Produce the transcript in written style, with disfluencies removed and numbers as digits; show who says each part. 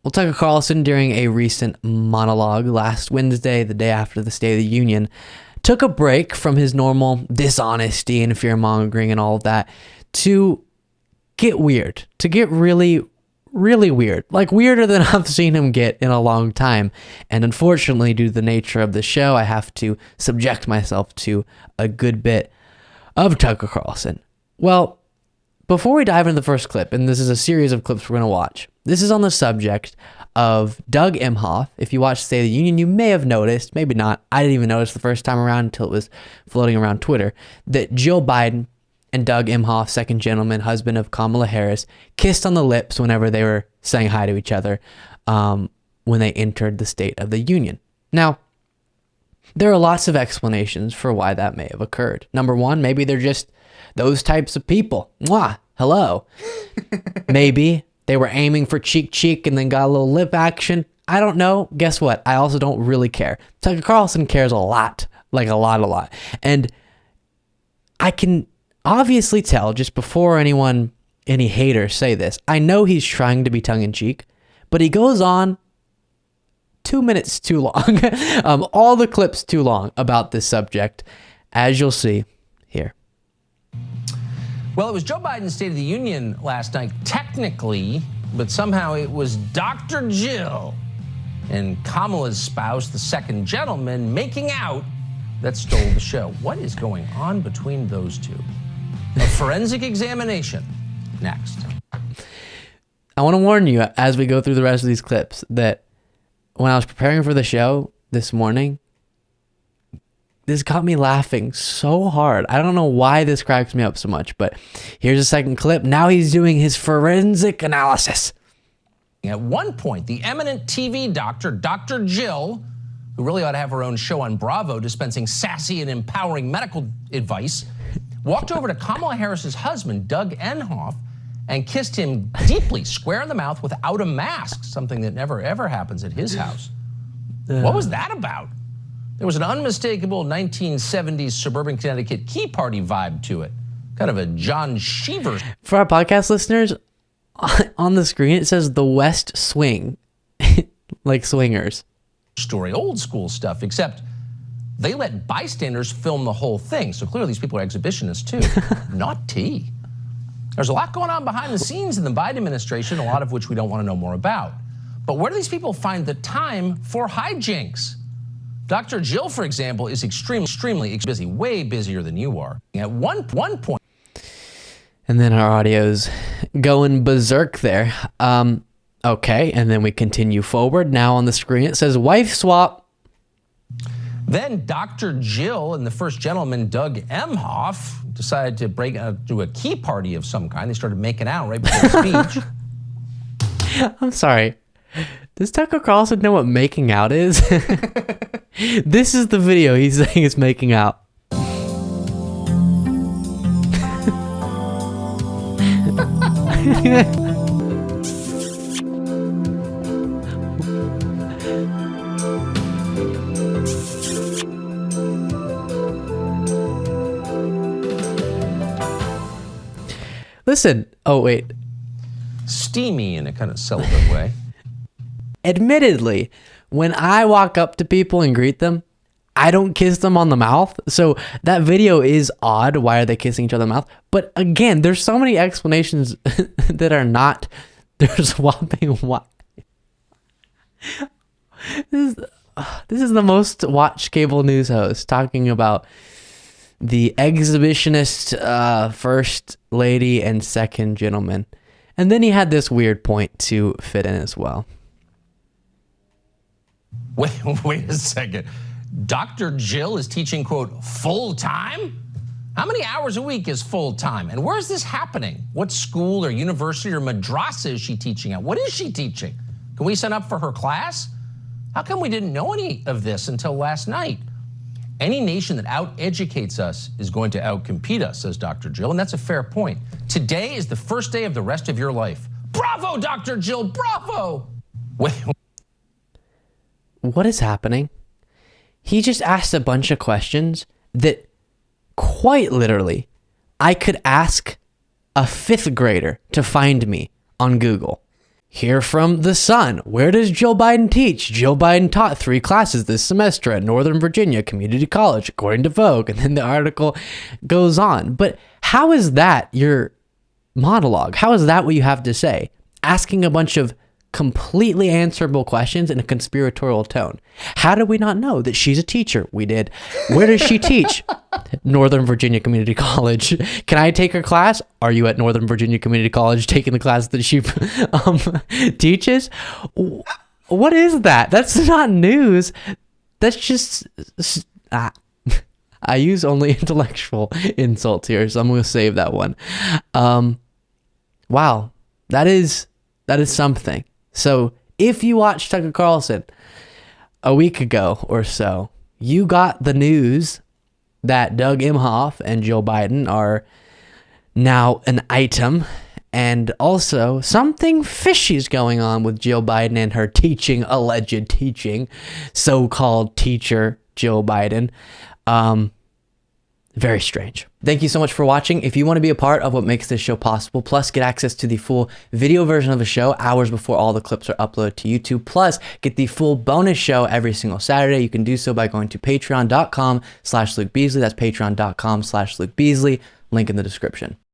Speaker 1: Well, Tucker Carlson, during a recent monologue last Wednesday, the day after the State of the Union, took a break from his normal dishonesty and fear-mongering and all of that to get weird, to get really, really weird, like weirder than I've seen him get in a long time. And unfortunately, due to the nature of the show, I have to subject myself to a good bit of Tucker Carlson. Well, before we dive into the first clip, and this is a series of clips we're going to watch, this is on the subject of Doug Emhoff. If you watched State of the Union, you may have noticed, maybe not, I didn't even notice the first time around until it was floating around Twitter, that Jill Biden and Doug Emhoff, second gentleman, husband of Kamala Harris, kissed on the lips whenever they were saying hi to each other when they entered the State of the Union. Now, there are lots of explanations for why that may have occurred. Number one, maybe they're just those types of people. Mwah, hello. Maybe they were aiming for cheek and then got a little lip action. I don't know. Guess what? I also don't really care. Tucker Carlson cares a lot, like a lot. And I can obviously tell just before any haters say this, I know he's trying to be tongue-in-cheek, but he goes on 2 minutes too long. All the clips too long about this subject, as you'll see here.
Speaker 2: Well, it was Joe Biden's State of the Union last night, technically, but somehow it was Dr. Jill and Kamala's spouse, the second gentleman, making out that stole the show. What is going on between those two? A forensic examination next.
Speaker 1: I want to warn you as we go through the rest of these clips that when I was preparing for the show this morning, this got me laughing so hard. I don't know why this cracks me up so much, but here's a second clip. Now he's doing his forensic analysis.
Speaker 2: At one point, the eminent TV doctor, Dr. Jill, who really ought to have her own show on Bravo, dispensing sassy and empowering medical advice, walked over to Kamala Harris's husband, Doug Emhoff, and kissed him deeply, square in the mouth without a mask, something that never, ever happens at his house. What was that about? There was an unmistakable 1970s suburban Connecticut Key Party vibe to it. Kind of a John Cheever.
Speaker 1: For our podcast listeners, on the screen it says the West Swing, like swingers.
Speaker 2: Story, old school stuff, except they let bystanders film the whole thing. So clearly these people are exhibitionists too. Not tea. There's a lot going on behind the scenes in the Biden administration, a lot of which we don't want to know more about. But where do these people find the time for hijinks? Dr. Jill, for example, is extremely busy, way busier than you are. At one point.
Speaker 1: And then our audio's going berserk there. Okay, and then we continue forward. Now on the screen it says wife swap.
Speaker 2: Then Dr. Jill and the first gentleman, Doug Emhoff, decided to do a key party of some kind. They started making out right before the speech.
Speaker 1: I'm sorry. Does Tucker Carlson know what making out is? This is the video he's saying is making out. Listen. Oh, wait.
Speaker 2: Steamy in a kind of celibate way.
Speaker 1: Admittedly, when I walk up to people and greet them, I don't kiss them on the mouth. So that video is odd. Why are they kissing each other on the mouth? But again, there's so many explanations that are not. They're swapping. Why? This is the most watched cable news host talking about the exhibitionist first lady and second gentleman. And then he had this weird point to fit in as well.
Speaker 2: Wait a second. Dr. Jill is teaching, quote, full time? How many hours a week is full time? And where is this happening? What school or university or madrasa is she teaching at? What is she teaching? Can we sign up for her class? How come we didn't know any of this until last night? Any nation that out-educates us is going to out-compete us, says Dr. Jill, and that's a fair point. Today is the first day of the rest of your life. Bravo, Dr. Jill, bravo! Wait.
Speaker 1: What is happening? He just asked a bunch of questions that quite literally I could ask a fifth grader to find me on Google. Here from The Sun. Where does Jill Biden teach? Jill Biden taught 3 classes this semester at Northern Virginia Community College, according to Vogue. And then the article goes on. But how is that your monologue? How is that what you have to say? Asking a bunch of completely answerable questions in a conspiratorial tone. How did we not know that she's a teacher? We did. Where does she teach? Northern Virginia Community College. Can I take her class? Are you at Northern Virginia Community College taking the class that she teaches? What is that? That's not news. That's just... I use only intellectual insults here, so I'm going to save that one. Wow. That is something. So if you watched Tucker Carlson a week ago or so, you got the news that Doug Imhoff and Jill Biden are now an item, and also something fishy is going on with Jill Biden and her alleged teaching, so-called teacher Jill Biden. Very strange. Thank you so much for watching. If you want to be a part of what makes this show possible, plus get access to the full video version of the show hours before all the clips are uploaded to YouTube, plus get the full bonus show every single Saturday, you can do so by going to patreon.com/Luke Beasley. That's patreon.com/Luke Beasley. Link in the description.